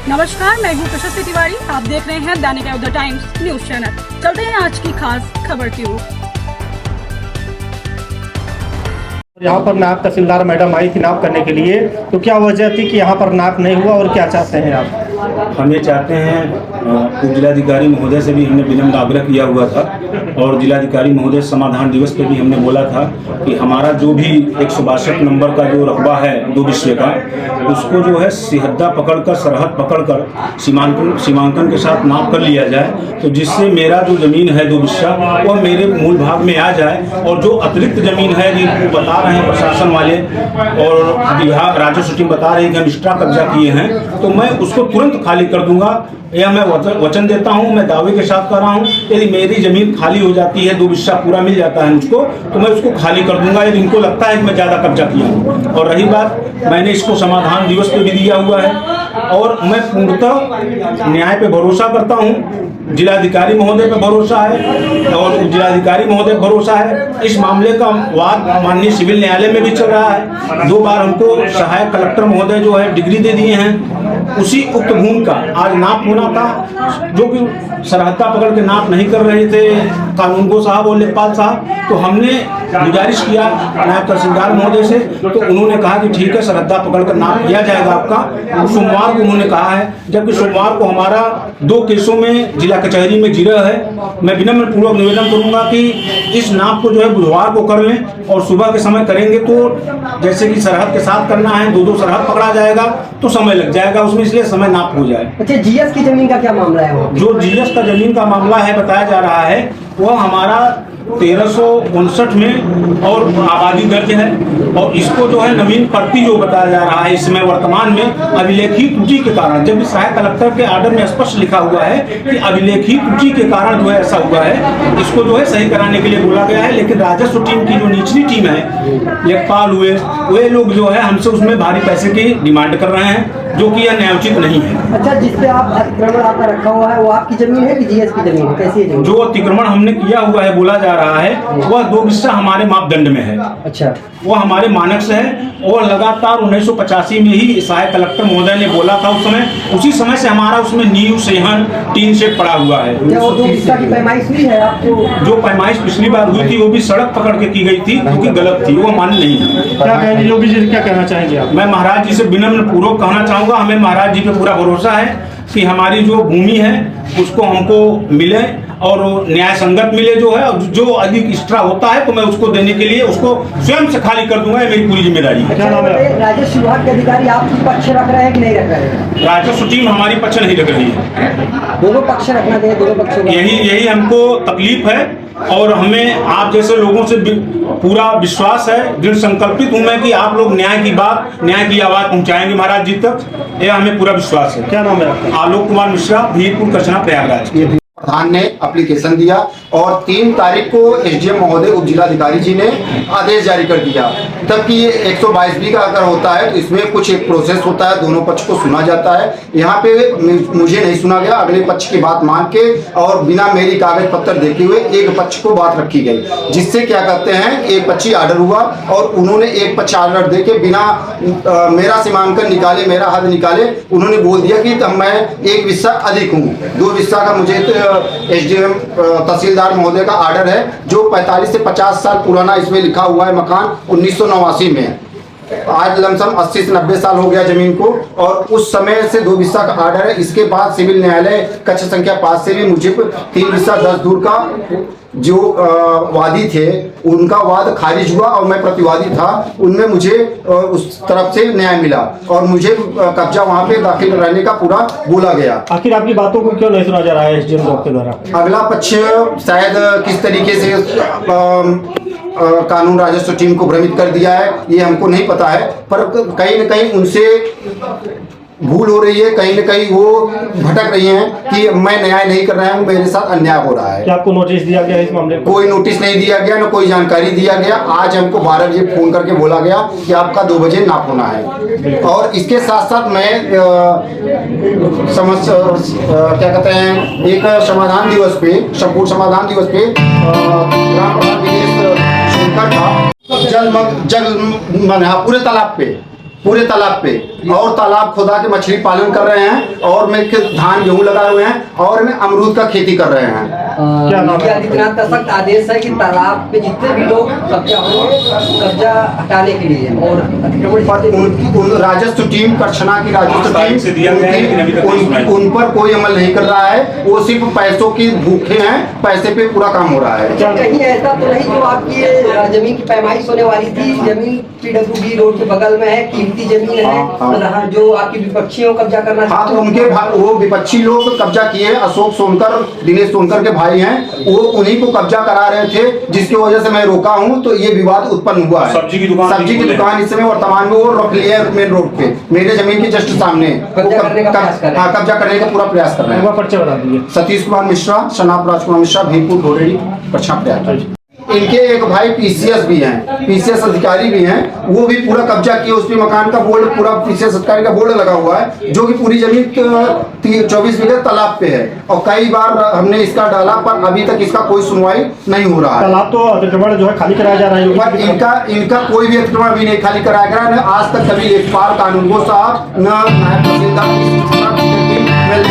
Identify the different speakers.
Speaker 1: नमस्कार, मैं हूँ प्रशस्ति तिवारी। आप देख रहे हैं दैनिक द टाइम्स न्यूज चैनल। चलते हैं आज की खास खबर की ओर।
Speaker 2: यहाँ पर नायब तहसीलदार मैडम आई थी नाप करने के लिए, तो क्या वजह थी कि यहाँ पर नाप नहीं हुआ और क्या चाहते हैं आप?
Speaker 3: हम ये चाहते हैं, जिलाधिकारी महोदय से भी हमने विनम्र आग्रह किया हुआ था और जिलाधिकारी महोदय समाधान दिवस पे भी हमने बोला था कि हमारा जो भी 162 नंबर का जो रकबा है 2 विषय का, उसको जो है सिहद्दा पकड़कर सरहद पकड़कर सीमांकन के साथ नाप कर लिया जाए, तो जिससे मेरा जो ज़मीन है 2 विषय वह मेरे मूल भाग में आ जाए। और जो अतिरिक्त ज़मीन है जिनको बता रहे हैं प्रशासन वाले और विभाग राजस्व टीम बता रही है कि हम एक्स्ट्रा कब्जा किए हैं, तो मैं उसको तुरंत खाली कर दूंगा। यह मैं वचन देता हूं, मैं दावे के साथ कर रहा हूं। यदि मेरी जमीन खाली हो जाती है, 2 विषय पूरा मिल जाता है मुझको, तो मैं उसको खाली कर दूंगा यदि इनको लगता है कि मैं ज़्यादा कब्जा किया हूं। और रही बात, मैंने इसको समाधान दिवस पे भी दिया हुआ है और मैं पूर्णतः न्याय पे भरोसा करता हूं। जिलाधिकारी महोदय पे भरोसा है और जिलाधिकारी महोदय भरोसा है। इस मामले का वाद माननीय सिविल न्यायालय में भी चल रहा है। 2 बार हमको सहायक कलेक्टर महोदय जो है डिग्री दे दिए हैं। उसी उक्त भूमि का आज नाप होना था, जो कि सरहद्दा पकड़ के नाप नहीं कर रहे थे कानूनगो साहब और लेखपाल साहब, तो हमने गुजारिश किया नायब तहसीलदार महोदय से, तो उन्होंने कहा कि ठीक है सरहद्दा पकड़ कर नाप किया जाएगा आपका। सोमवार को उन्होंने कहा है, जबकि सोमवार को हमारा 2 केसों में जिला कचहरी में गिरह है। मैं विनम्र पूर्वक निवेदन करूंगा कि इस नाप को जो है बुधवार को कर लें और सुबह के समय करेंगे तो जैसे कि सरहद के साथ करना है, 2-2 सरहद पकड़ा जाएगा तो समय लग जाएगा उसमें, इसलिए समय नाप हो जाए।
Speaker 4: अच्छा, जीएस की जमीन का क्या मामला है?
Speaker 3: जो जीएस का जमीन का मामला है बताया जा रहा है, वह हमारा 1359 में और आबादी दर्ज है और इसको जो है नवीन प्रति जो बताया जा रहा है इसमें वर्तमान में अभिलेखी त्रुटि के कारण, जब सहायक कलेक्टर के आर्डर में स्पष्ट लिखा हुआ है कि अभिलेखी त्रुटि के कारण जो है ऐसा हुआ है, इसको जो है सही कराने के लिए बोला गया है। लेकिन राजस्व टीम की जो निचली टीम है, लेखपाल हुए, वे लोग जो है हमसे उसमें भारी पैसे की डिमांड कर रहे हैं, जो कि यह न्यायोचित नहीं है।
Speaker 4: अच्छा, जिसपे आप अतिक्रमण आपका रखा हुआ है वो आपकी जमीन है कि जीएस की जमीन है? कैसी है जमीन?
Speaker 3: जो अतिक्रमण हमने किया हुआ है बोला जा रहा है वह 2 विषय हमारे मापदंड में है।
Speaker 4: अच्छा,
Speaker 3: वो हमारे मानक से है और लगातार 1985 में ही सहायक कलेक्टर महोदय ने बोला था, उसी समय से हमारा उसमें नींव सेहन टीन सेट पड़ा हुआ है।
Speaker 4: क्या वो 2 विषय की पैमाइश हुई है आपको?
Speaker 3: जो पैमाइश पिछली बार हुई थी वो भी सड़क पकड़ के की गई थी, जो कि गलत थी, वो मान्य नहीं है।
Speaker 2: क्या कहेंगे योगी जी, क्या कहना चाहेंगे आप?
Speaker 3: मैं महाराज जी से विनम्र पूर्वक कहना चाहूँगा, हमें महाराज जी पे पूरा भरोसा है कि हमारी जो भूमि है उसको हमको मिले और न्याय संगत मिले जो है, और जो अधिक एक्स्ट्रा होता है तो मैं उसको देने के लिए उसको स्वयं से खाली कर दूंगा, ये मेरी पूरी जिम्मेदारी है।
Speaker 2: क्या नाम है?
Speaker 4: राजस्व विभाग के अधिकारी आपकी पक्ष रख रहे हैं कि नहीं रख रहे हैं?
Speaker 3: राजस्व टीम हमारी पक्ष नहीं रख रही है।
Speaker 4: दोनों पक्ष रखना चाहिए, दोनों पक्षों का।
Speaker 3: यही हमको तकलीफ है और हमें आप जैसे लोगों से पूरा विश्वास है, दृढ़ संकल्पित हूं मैं कि आप लोग न्याय की आवाज पहुंचाएंगे महाराज जी तक, यह हमें पूरा विश्वास है।
Speaker 2: क्या नाम है आपका?
Speaker 3: आलोक कुमार मिश्रा, भीरपुर कचना, प्रयागराज।
Speaker 5: प्रधान ने एप्लीकेशन दिया और 3 तारीख को एसडीएम महोदय उप जिलाधिकारी जी ने आदेश जारी कर दिया। तब कि ये 122B का अगर होता है तो इसमें कुछ एक प्रोसेस होता है, दोनों पक्ष को सुना जाता है। यहाँ पे मुझे नहीं सुना गया, अगले पक्ष की बात मान के और बिना मेरी कागज पत्र देखे हुए एक पक्ष को बात रखी गई, जिससे क्या कहते हैं एक पक्षी आर्डर हुआ और उन्होंने एक पक्ष आर्डर दे के बिना मेरा सीमांकन निकाले, मेरा हद निकाले, उन्होंने बोल दिया कि मैं 1 विषय अधिक हूँ। 2 विषय का मुझे एसडीएम तहसीलदार महोदय का आर्डर है, जो 45 से 50 साल पुराना इसमें लिखा हुआ है मकान 1989 में। आज लमसम 80 से 90 साल हो गया जमीन को और उस समय से 2 विषय का आर्डर है। इसके बाद सिविल न्यायालय कक्ष संख्या 5 से भी मुझे 3 विषय 10 दूर का जो वादी थे उनका वाद खारिज हुआ और मैं प्रतिवादी था, उनमें मुझे उस तरफ से न्याय मिला और मुझे कब्जा वहां पे दाखिल रहने का पूरा बोला गया।
Speaker 2: आखिर आपकी बातों को क्यों नहीं सुना जा रहा है एसडीएम साहब के द्वारा?
Speaker 5: अगला पक्ष शायद किस तरीके से कानून राजस्व टीम को भ्रमित कर दिया है ये हमको नहीं पता है, पर कहीं न कहीं उनसे भूल हो रही है, कहीं न कहीं वो भटक रही हैं कि मैं न्याय नहीं कर रहा हूँ, मेरे साथ अन्याय हो रहा है।
Speaker 2: क्या आपको नोटिस दिया गया इस मामले में?
Speaker 5: कोई नोटिस नहीं दिया गया, न कोई जानकारी दिया गया। आज हमको 12 बजे फोन करके बोला गया कि आपका 2 बजे नाप होना है। और इसके साथ साथ मैं क्या कहते हैं एक समाधान दिवस पे, संपूर्ण समाधान दिवस पे ग्राम प्रधान विदेश था जल पूरे तालाब पे पूरे तालाब पे, और तालाब खुदा के मछली पालन कर रहे हैं, और में धान गेहूं लगाए हुए हैं, और में अमरूद का खेती कर रहे हैं।
Speaker 2: क्या नाम
Speaker 4: योगी
Speaker 2: है?
Speaker 4: आदित्यनाथ का सख्त आदेश है कि तालाब पे जितने भी लोग कब्जा होंगे कब्जा हटाने के लिए, और अतिक्रमण
Speaker 5: राजस्व टीम करछना की राजस्व
Speaker 3: तारीख से दिया गया है, लेकिन अभी तक नहीं सुनाई।
Speaker 5: उन पर कोई अमल नहीं कर रहा है, वो सिर्फ पैसों की भूखे हैं, पैसे पे पूरा काम हो रहा है।
Speaker 4: कहीं ऐसा तो नहीं जो आपकी ये जमीन की पैमाइश होने वाली थी, जमीन PWD रोड के बगल में है, कीमती जमीन है,
Speaker 5: हाँ।
Speaker 4: जो आपकी विपक्षियों कब्जा करना
Speaker 5: हाँ,
Speaker 4: चाहते
Speaker 5: तो
Speaker 4: हैं।
Speaker 5: उनके वो विपक्षी लोग कब्जा किए, अशोक सोनकर, दिनेश सोनकर के भाई हैं, वो उन्हीं को कब्जा करा रहे थे, जिसकी वजह से मैं रोका हूँ, तो ये विवाद उत्पन्न हुआ है।
Speaker 3: सब्जी की दुकान
Speaker 5: इस समय वर्तमान में वो रख लिया है मेन रोड पे, मेरे जमीन के जस्ट सामने
Speaker 4: कब्जा करने का प्रयास कर रहे हैं।
Speaker 5: हाँ, कब्जा करने का पूरा प्रयास कर रहे हैं।
Speaker 2: पर्चे बना दिए।
Speaker 5: सतीश कुमार मिश्रा, शनाब राजकुमार मिश्रा, भीमपुर ढोरेड़ी, पश्चिम प्रयाग। इनके एक भाई PCS भी हैं, PCS अधिकारी भी हैं, वो भी पूरा कब्जा किए, उस पे मकान का बोर्ड, पूरा PCS अधिकारी का बोर्ड लगा हुआ है, जो कि पूरी जमीन 24 बीघा तालाब पे है, और कई बार हमने इसका डाला, पर अभी तक इसका कोई सुनवाई नहीं हो रहा है।
Speaker 2: तालाब तो अतिक्रमण जो है खाली कराया जा रहा है।
Speaker 5: पर इनका कोई भी अतिक्रमण अभी नहीं खाली कराया गया, न आज तक कभी लेखपाल कानूनगो साहब, न नायब तहसीलदार